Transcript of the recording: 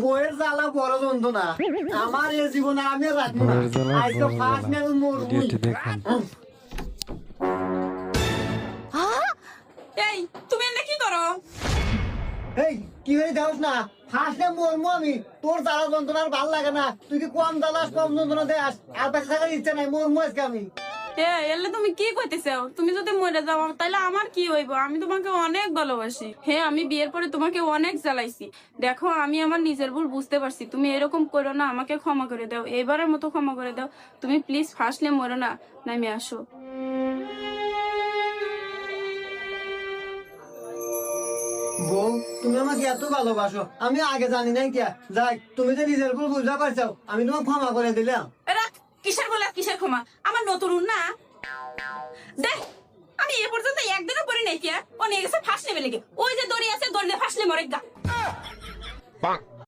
বইয়ের জ্বালা বড় যন্ত্রণা আমার এই জীবনে আমি আর রাখবো না আজকে ফার্স্ট মেল মরবো এই তুমি এনে কি করো? এই কি হয়ে যাস না ফার্স্ট টাইম মরবো আমি তোর জ্বালা যন্ত্রণা আর ভাল লাগে না তুই কি কম জ্বালাস কম যন্ত্রণা দেয়াস আর বেঁচে থাকার ইচ্ছা নাই মরবো আজকে আমি এলে তুমি কি কইতেছো? তুমি যদি মরে যাও তাহলে আমার কি হইব? আমি তোমাকে অনেক ভালোবাসি। হ্যাঁ, আমি বিয়ের পরে তোমাকে অনেক জ্বালাইছি। দেখো, আমি আমার নিজের ভুল বুঝতে পারছি। তুমি এরকম করো না, আমাকে ক্ষমা করে দাও, এবারের মতো ক্ষমা করে দাও। তুমি প্লিজ ফার্স্টলি মরো না, নামে আসো। বউ তুমি আমাকে এত ভালোবাসো আমি আগে জানি নাই কিয়া যাই তুমি যে নিজের ভুল বুঝতে পারছো আমি তোমাকে ক্ষমা করে দিলাম রাখ, কিসের বলে কিসের ক্ষমা? আমার নতুন না দেখ, আমি এ পর্যন্ত একদিনও পড়ি নাই কিয়া ও নিয়ে গেছে ফার্স্ট লেভেলে। ওই যে দড়ি আছে, দড়ি দিয়ে ফার্স্ট মরে গা।